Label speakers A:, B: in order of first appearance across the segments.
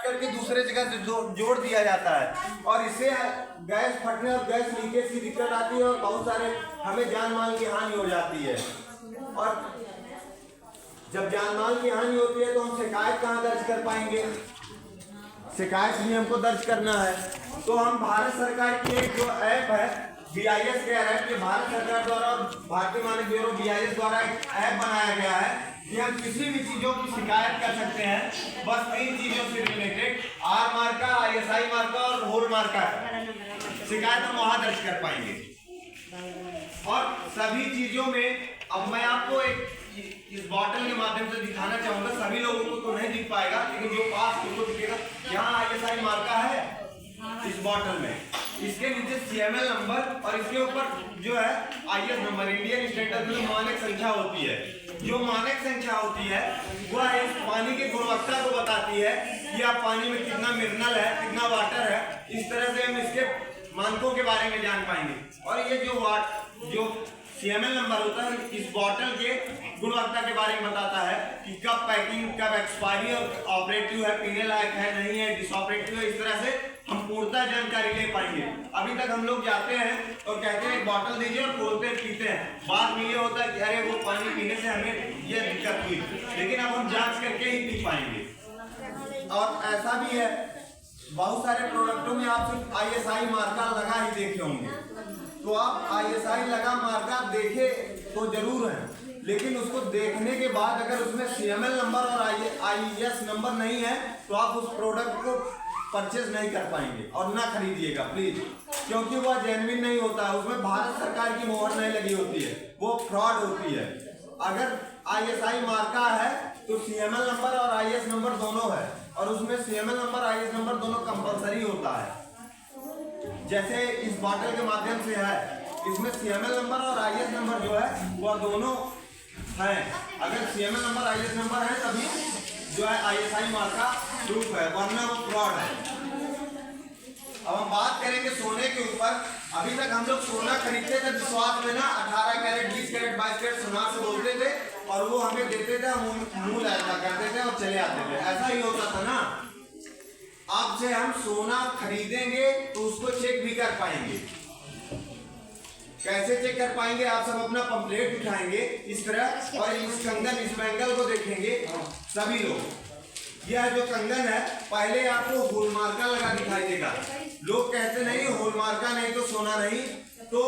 A: करके दूसरे जगह से जोड़ दिया जाता है और इससे गैस फटने और गैस लीकेज की दिक्कत आती है और बहुत सारे हमें जान माल की हानि हो जाती है। और जब जान माल की हानि होती है तो हम शिकायत कहाँ दर्ज कर पाएंगे? शिकायत भी हमको दर्ज करना है तो हम भारत सरकार की एक जो ऐप है BIS केयर ऐप, ये भारत सरकार द्वारा और भारतीय मानक ब्यूरो BIS द्वारा एक ऐप बनाया गया है कि हम किसी भी चीजों की शिकायत कर सकते हैं। बस 3 चीजों से रिलेटेड R मार्का, ISI मार्का और होल मार्का शिकायत हम वहां दर्ज कर पाएंगे। और सभी चीजों में अब मैं आपको एक इस बॉटल के माध्यम से दिखाना चाहूंगा। सभी लोगों को तो नहीं दिख पाएगा लेकिन जो पास उनको दिखेगा। यहाँ ISI मार्का है इस बॉटल में, इसके नीचे CML नंबर और इसके ऊपर जो है IS नंबर, इंडियन स्टैंडर्ड में मानक संख्या होती है। जो मानक संख्या होती है वह इस पानी की गुणवत्ता को बताती है कि आप पानी में कितना मिनरल है, कितना वाटर है। इस तरह से हम इसके मानकों के बारे में जान पाएंगे। और ये जो CML नंबर होता है इस बॉटल के गुणवत्ता के बारे में बताता है कि कब पैकिंग, कब एक्सपायरी और ऑपरेटिव है, पीने लायक है, नहीं है, डिसऑपरेटिव है। इस तरह से हम पूर्णतः जानकारी ले पाएंगे। अभी तक हम लोग जाते हैं और कहते हैं एक बॉटल दीजिए और खोलते हैं, पीते हैं। बाद में ये होता है कि अरे वो पानी पीने से हमें ये दिक्कत हुई, लेकिन अब हम जांच करके ही पी पाएंगे। और ऐसा भी है बहुत सारे प्रोडक्टों में आप सिर्फ ISI मार्का लगा ही देखे होंगे, तो आप ISI लगा मार्का देखे तो जरूर है, लेकिन उसको देखने के बाद अगर उसमें CML नंबर और IS नंबर नहीं है तो आप उस प्रोडक्ट को परचेज नहीं कर पाएंगे और ना खरीदिएगा प्लीज, क्योंकि वह जेन्युइन नहीं होता है। उसमें भारत सरकार की मोहर नहीं लगी होती है, वो फ्रॉड होती है। अगर ISI मार्का है तो CML नंबर और IS नंबर दोनों है और उसमें CML नंबर IS नंबर दोनों कंपलसरी होता है। जैसे इस बॉटल के माध्यम से है, इसमें CML नंबर और IS नंबर जो है वह दोनों हैं। अगर CML नंबर IS नंबर है तभी जो है ISI मार्का प्रूफ है, वरना वो फ्रॉड है। अब हम बात करेंगे सोने के ऊपर। अभी तक हम लोग सोना खरीदते थे विश्वास में ना, 18 कैरेट, 20 कैरेट, 22 कैरेट सोना से बोलते थे और वो हमें देते थे, मुंह ऐसा करते थे और चले आते थे। ऐसा ही होता था ना। अब से हम सोना खरीदेंगे तो उसको चेक भी कर पाएंगे। कैसे चेक कर पाएंगे? आप सब अपना पंपलेट उठाएंगे इस तरह और इस कंगन, इस बैंगल को देखेंगे सभी लोग। यह जो कंगन है पहले आपको होलमार्का लगा दिखाई देगा। लोग कहते नहीं होलमार्का नहीं तो सोना नहीं, तो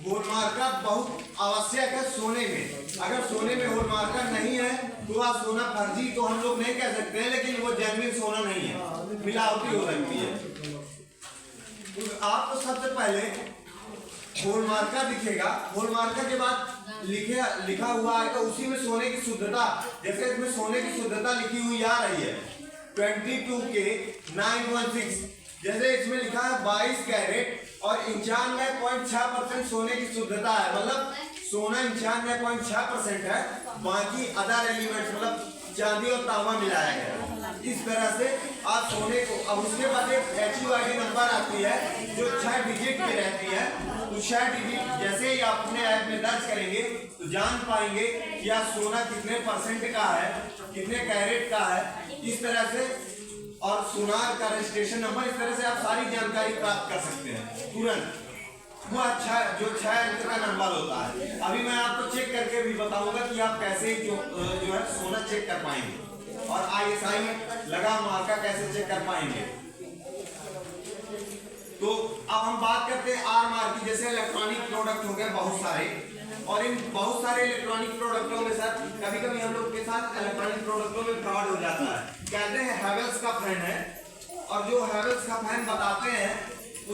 A: होलमार्का बहुत आवश्यक है सोने में। अगर सोने में होलमार्का नहीं है तो वह सोना फर्जी तो हम लोग नहीं कह सकते हैं, लेकिन वो जेन्युइन सोना नहीं है, मिलावटी हो सकती है। तो आपको सबसे पहले होलमार्का दिखेगा, होलमार्का के बाद लिखा हुआ है तो उसी में सोने की शुद्धता, जैसे इसमें सोने की शुद्धता लिखी हुई आ रही है 22K 916, जैसे इसमें लिखा है 22 कैरेट और 95.6% सोने की शुद्धता है। मतलब सोना 95.6% है, बाकी अदर एलिमेंट्स मतलब चांदी और तांबा मिलाया गया। इस तरह से आप सोने को, अब उसके बाद एक HUID नंबर आती है जो 6 डिजिट की रहती है। तो 6 डिजिट जैसे ही आप अपने ऐप में दर्ज करेंगे तो जान पाएंगे कि आप सोना कितने % का है, कितने कैरेट का है, इस तरह से। और सोनार का रजिस्ट्रेशन नंबर, इस तरह से आप सारी जानकारी प्राप्त कर सकते हैं तुरंत। वो अच्छा जो 6 अंक का नंबर होता है। अभी मैं आपको चेक करके भी बताऊंगा कि आप कैसे जो है सोना चेक कर पाएंगे और ISI लगा मार्का कैसे चेक कर पाएंगे। तो अब हम बात करते हैं R मार्क की। जैसे इलेक्ट्रॉनिक प्रोडक्ट हो गए बहुत सारे, और इन बहुत सारे इलेक्ट्रॉनिक प्रोडक्टों के साथ कभी कभी हम लोग के साथ इलेक्ट्रॉनिक प्रोडक्टों में फ्रॉड हो जाता है। कहते हैं हैवेल्स का फैन है और जो हैवेल्स का फैन बताते हैं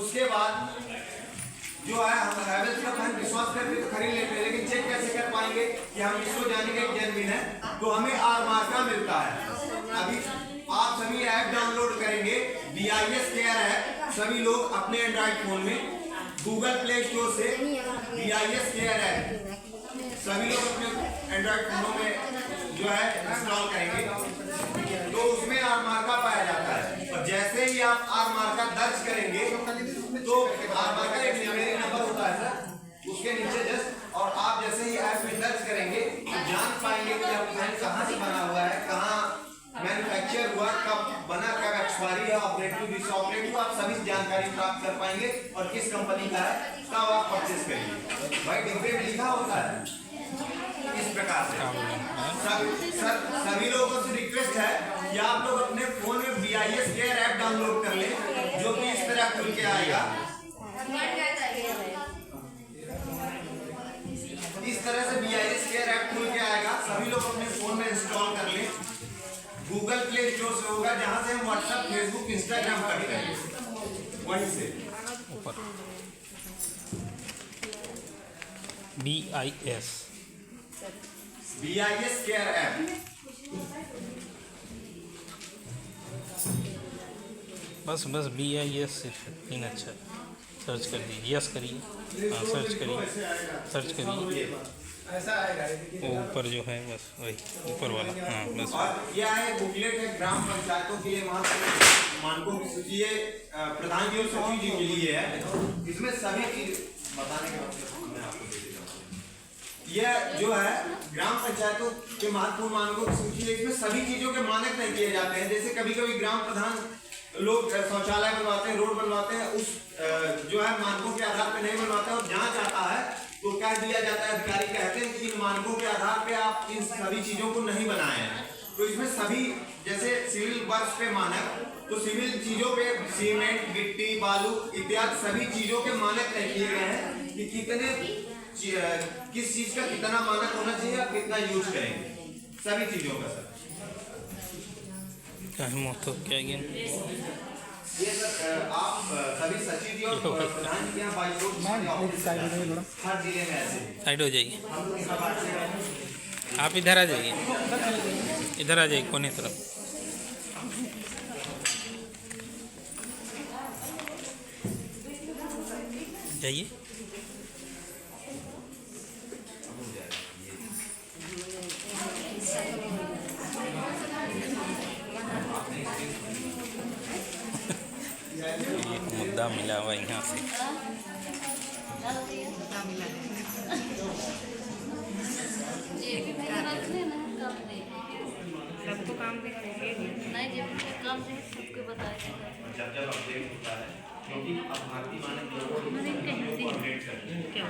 A: उसके बाद जो है हम हैवेल्स का फैन विश्वास करके तो खरीद लेते हैं, लेकिन चेक कैसे कर पाएंगे कि हम इसको जानेंगे जेन्युइन है? तो हमें R मार्का मिलता है। अभी आप सभी ऐप डाउनलोड करेंगे BIS केयर ऐप, सभी लोग अपने एंड्रॉइड फोन में गूगल प्ले स्टोर से BIS केयर ऐप सभी लोग अपने एंड्रॉइड फोनों में जो है इंस्टॉल करेंगे तो उसमें R मार्का पाया जाता है। और जैसे ही आप R मार्का दर्ज करेंगे तो R मार्का एक न्यूमेरिक नंबर होता है सर, उसके नीचे जस्ट, और आप जैसे ही ऐप में दर्ज करेंगे तो जान पाएंगे कि आप फैन कहाँ से बना हुआ है, कहाँ मैन्युफैक्चर हुआ, कब बना, कब एक्सपायरी है, ऑपरेटिव आप सभी जानकारी प्राप्त कर पाएंगे और किस कंपनी का है तब आप परचेस करिए। भाई डिब्बे में लिखा होता है इस प्रकार से। सभी लोगों से रिक्वेस्ट है कि आप लोग अपने फोन में BIS केयर ऐप डाउनलोड कर लें, जो कि इस तरह खुल के आएगा। इस तरह से BIS केयर ऐप खुल के आएगा, सभी लोग अपने फोन में इंस्टॉल कर लें। गूगल प्ले स्टोर से होगा, जहां से हम व्हाट्सएप, फेसबुक, इंस्टाग्राम करते हैं, वहीं से
B: ऊपर
A: BIS केयर ऐप।
B: बस BIS इन अच्छा सर्च कर दीजिए, यस करिए, हाँ सर्च करिए
A: ऐसा आएगा
B: वो ऊपर जो है बस वही ऊपर वाला, हाँ बस।
A: और यह है बुकलेट है ग्राम पंचायतों के लिए मानकों की सूची, ये प्रधान जी और सचिव जी के लिए है। इसमें सभी चीज बताने के बाद मैं आपको दे देता हूँ। यह जो है ग्राम पंचायतों के महत्वपूर्ण मानकों की सूची है। इसमें सभी चीजों के मानक तय किए जाते हैं। जैसे कभी कभी ग्राम प्रधान लोग शौचालय बनवाते हैं, रोड बनवाते हैं, उस जो है मानकों के आधार पर नहीं बनवाते और जांच आता है तो क्या दिया जाता है, अधिकारी कहते हैं कि इन मानकों के आधार पे आप इन सभी चीजों को नहीं बनाए हैं। तो इसमें सभी जैसे सिविल वर्क्स पे मानक, तो सिविल चीजों पे सीमेंट, गिट्टी, बालू इत्यादि सभी चीजों के मानक तय किए गए हैं कि कितने किस चीज का कितना मानक होना चाहिए, आप कितना यूज करेंगे सभी चीजों का। सर
B: क्या
A: ये सर आप सभी सचिव जी और प्रधान जी के यहाँ हर जिले में ऐसे
B: साइड हो जाइए, आप इधर आ जाइए, इधर आ जाइए कोने तरफ। जाइए एक मुद्दा मिला हुआ यहाँ से।
C: सबको काम देखेंगे नहीं, जब काम से सबको बताया
A: जब अपडेट होता है, क्योंकि अब भारतीय मानक
C: क्या